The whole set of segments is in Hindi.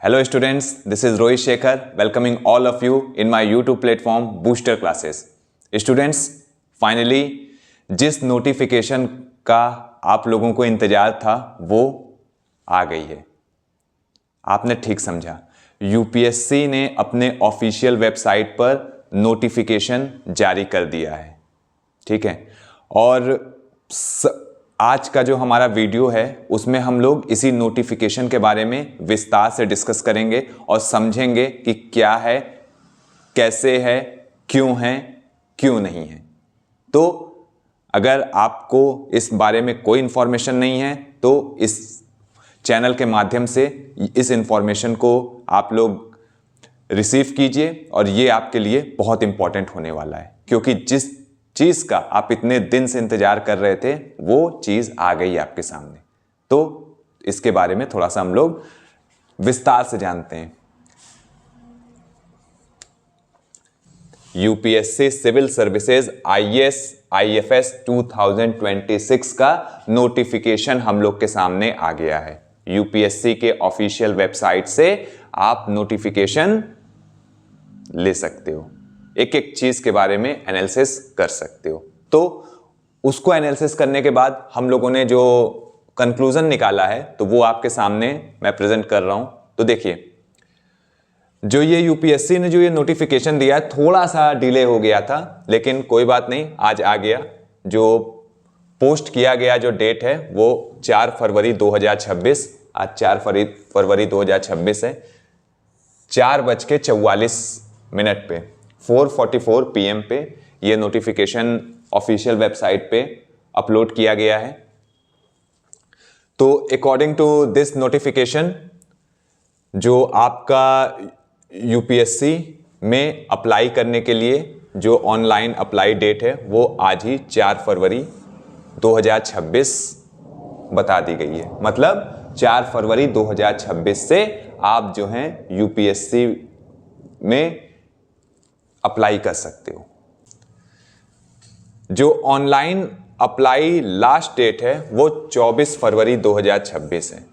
Hello students, this is Rohit Shekhar welcoming all of you in my YouTube platform Booster Classes. Students, finally जिस नोटिफिकेशन का आप लोगों को इंतजार था वो आ गई है। आपने ठीक समझा, यूपीएससी ने अपने ऑफिशियल वेबसाइट पर नोटिफिकेशन जारी कर दिया है। ठीक है, और आज का जो हमारा वीडियो है उसमें हम लोग इसी नोटिफिकेशन के बारे में विस्तार से डिस्कस करेंगे और समझेंगे कि क्या है, कैसे है, क्यों नहीं है। तो अगर आपको इस बारे में कोई इंफॉर्मेशन नहीं है तो इस चैनल के माध्यम से इस इंफॉर्मेशन को आप लोग रिसीव कीजिए और ये आपके लिए बहुत इंपॉर्टेंट होने वाला है, क्योंकि जिस चीज का आप इतने दिन से इंतजार कर रहे थे वो चीज आ गई आपके सामने। तो इसके बारे में थोड़ा सा हम लोग विस्तार से जानते हैं। UPSC civil services IAS IFS 2026 का नोटिफिकेशन हम लोग के सामने आ गया है। यूपीएससी के ऑफिशियल वेबसाइट से आप नोटिफिकेशन ले सकते हो, एक एक चीज के बारे में एनालिसिस कर सकते हो। तो उसको एनालिसिस करने के बाद हम लोगों ने जो कंक्लूजन निकाला है तो वो आपके सामने मैं प्रेजेंट कर रहा हूं। तो देखिए, जो ये यूपीएससी ने जो ये नोटिफिकेशन दिया है थोड़ा सा डिले हो गया था, लेकिन कोई बात नहीं, आज आ गया। जो पोस्ट किया गया जो डेट है वो 4 फरवरी 2026, आज 4 फरवरी 2026 है, 4:44 पे 4:44 PM पे ये नोटिफिकेशन ऑफिशियल वेबसाइट पे अपलोड किया गया है। तो अकॉर्डिंग टू दिस नोटिफिकेशन जो आपका यूपीएससी में अप्लाई करने के लिए जो ऑनलाइन अप्लाई डेट है वो आज ही 4 फरवरी 2026 बता दी गई है। मतलब 4 फरवरी 2026 से आप जो हैं यूपीएससी में अप्लाई कर सकते हो। जो ऑनलाइन अप्लाई लास्ट डेट है वो 24 फरवरी 2026 है।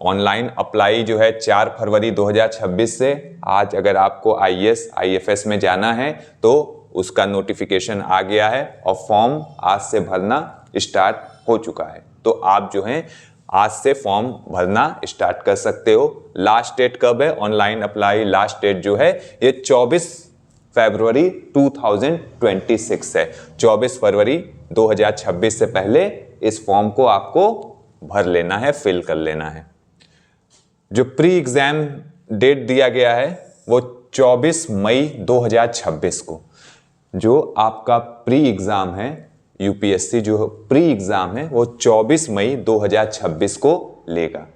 ऑनलाइन अप्लाई जो है 4 फरवरी 2026 से, आज अगर आपको आईएएस आईएफएस में जाना है तो उसका नोटिफिकेशन आ गया है और फॉर्म आज से भरना स्टार्ट हो चुका है। तो आप जो हैं आज से फॉर्म भरना स्टार्ट कर सकते हो। लास्ट डेट कब है? ऑनलाइन अप्लाई लास्ट डेट जो है ये 24 फरवरी 2026 है। 24 फरवरी 2026 से पहले इस फॉर्म को आपको भर लेना है, फिल कर लेना है। जो प्री एग्जाम डेट दिया गया है वो 24 मई 2026 को, जो आपका प्री एग्जाम है, यूपीएससी जो प्री एग्जाम है वो 24 मई 2026 को लेगा।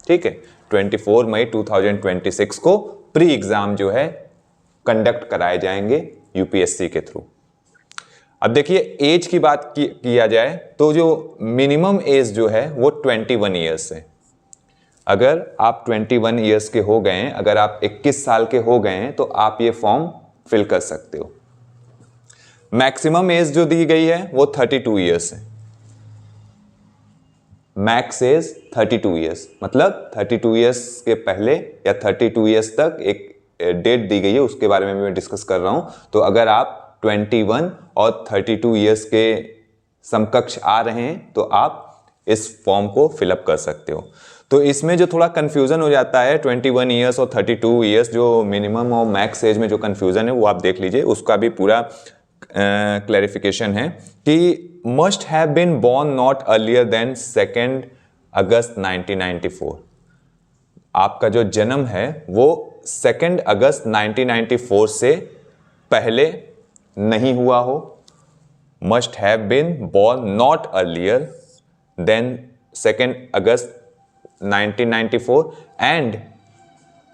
ठीक है, 24 मई 2026 को प्री एग्जाम जो है कंडक्ट कराए जाएंगे यूपीएससी के थ्रू। अब देखिए, एज की बात किया जाए तो जो मिनिमम एज जो है वो 21 ईयर्स है। अगर आप 21 ईयर्स के हो गए हैं, अगर आप 21 साल के हो गए हैं तो आप ये फॉर्म फिल कर सकते हो। मैक्सिमम एज जो दी गई है वो 32 ईयर्स है। मैक्स एज 32 ईयर्स, मतलब 32 ईयर्स के पहले या 32 ईयर्स तक एक डेट दी गई है, उसके बारे में मैं डिस्कस कर रहा हूं। तो अगर आप 21 और 32 ईयर्स के समकक्ष आ रहे हैं तो आप इस फॉर्म को फिलअप कर सकते हो। तो इसमें जो थोड़ा कंफ्यूजन हो जाता है 21 ईयर्स और 32 ईयर्स, जो मिनिमम और मैक्स एज में जो कंफ्यूजन है वो आप देख लीजिए, उसका भी पूरा क्लैरिफिकेशन है कि must have been born not earlier than 2 August 1994। आपका जो जन्म है वो 2 अगस्त 1994 से पहले नहीं हुआ हो। Must have been born not earlier than 2 August 1994 and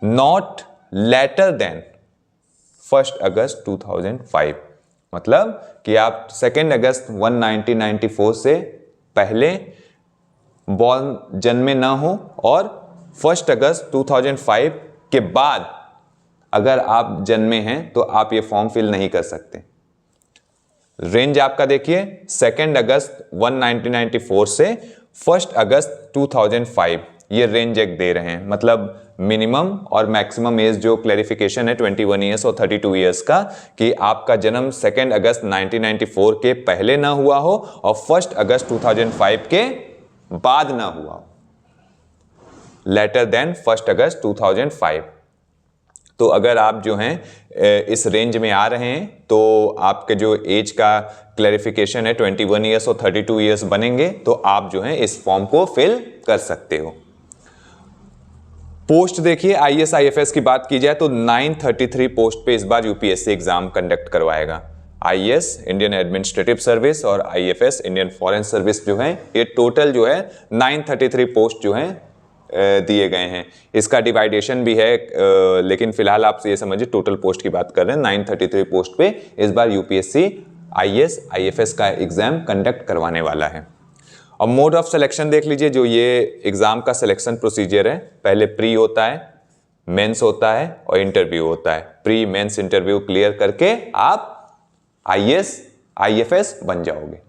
not later than 1 August 2005। मतलब कि आप 2 अगस्त 1994 से पहले बॉर्न जन्मे ना हो और 1 अगस्त 2005 के बाद अगर आप जन्मे हैं तो आप ये फॉर्म फिल नहीं कर सकते। रेंज आपका देखिए 2 अगस्त 1994 से 1 अगस्त 2005, ये रेंज एक दे रहे हैं, मतलब मिनिमम और मैक्सिमम एज जो क्लैरिफिकेशन है 21 ईयर्स और 32 ईयर्स का, कि आपका जन्म 2 अगस्त 1994 के पहले ना हुआ हो और 1 अगस्त 2005 के बाद ना हुआ हो, लेटर देन 1 अगस्त 2005। तो अगर आप जो हैं इस रेंज में आ रहे हैं तो आपके जो एज का क्लैरिफिकेशन है 21 ईयर्स और 32 ईयर्स बनेंगे, तो आप जो हैं इस फॉर्म को फिल कर सकते हो। पोस्ट देखिए, आईएएस आईएफएस की बात की जाए तो 933 पोस्ट पे इस बार यूपीएससी एग्जाम कंडक्ट करवाएगा। आईएएस इंडियन एडमिनिस्ट्रेटिव सर्विस और आईएफएस इंडियन फॉरेन सर्विस जो है, ये टोटल जो है 933 पोस्ट जो हैं दिए गए हैं। इसका डिवाइडेशन भी है, लेकिन फिलहाल आप ये समझिए टोटल पोस्ट की बात कर रहे हैं। 933 पोस्ट पे इस बार यूपीएससी आईएएस आईएफएस का एग्जाम कंडक्ट करवाने वाला है। और मोड ऑफ सिलेक्शन देख लीजिए, जो ये एग्जाम का सिलेक्शन प्रोसीजर है, पहले प्री होता है, मेंस होता है और इंटरव्यू होता है। प्री मेंस इंटरव्यू क्लियर करके आप आईएएस आईएफएस बन जाओगे।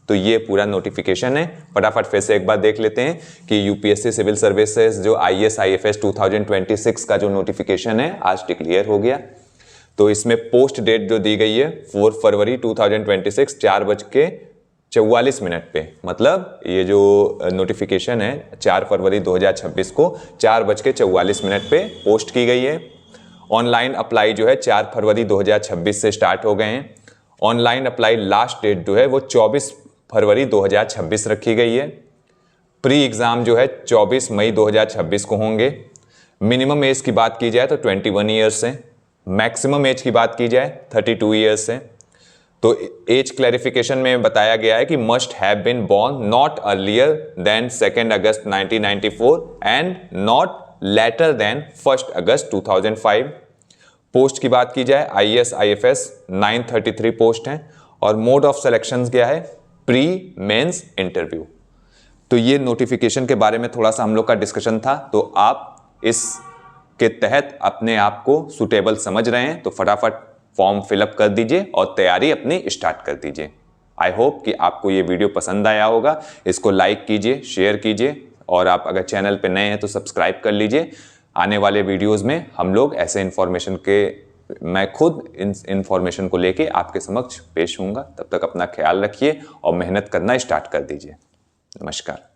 तो ये पूरा नोटिफिकेशन है। फटाफट फिर से एक बार देख लेते हैं कि यूपीएससी सिविल सर्विसेज जो आईएएस आईएफएस 2026 का जो नोटिफिकेशन है आज डिक्लेयर हो गया। तो इसमें पोस्ट डेट जो दी गई है 4 फरवरी 2026 4:44 पे, मतलब ये जो नोटिफिकेशन है 4 फरवरी 2026 को 4:44 पे पोस्ट की गई है। ऑनलाइन अप्लाई जो है 4 फरवरी 2026 से स्टार्ट हो गए हैं। ऑनलाइन अप्लाई लास्ट डेट जो है वो 24 फरवरी 2026 रखी गई है। प्री एग्ज़ाम जो है 24 मई 2026 को होंगे। मिनिमम एज की बात की जाए तो 21 ईयर्स है, मैक्सिमम एज की बात की जाए 32 ईयर्स है। तो एज क्लैरिफिकेशन में बताया गया है कि must have been born not earlier than 2 August 1994 and not later than 1 August 2005। Post की बात की जाए आईएएस आईएफएस 933 पोस्ट हैं और मोड ऑफ सिलेक्शन क्या है, प्री मेंस इंटरव्यू। तो ये नोटिफिकेशन के बारे में थोड़ा सा हम लोग का डिस्कशन था। तो आप इस के तहत अपने आप को सुटेबल समझ रहे हैं तो फटाफट फॉर्म फिलअप कर दीजिए और तैयारी अपनी स्टार्ट कर दीजिए। आई होप कि आपको ये वीडियो पसंद आया होगा। इसको लाइक कीजिए, शेयर कीजिए और आप अगर चैनल पे नए हैं तो सब्सक्राइब कर लीजिए। आने वाले वीडियोस में हम लोग ऐसे इन्फॉर्मेशन के, मैं खुद इन इन्फॉर्मेशन को लेके आपके समक्ष पेश होऊंगा। तब तक अपना ख्याल रखिए और मेहनत करना स्टार्ट कर दीजिए। नमस्कार।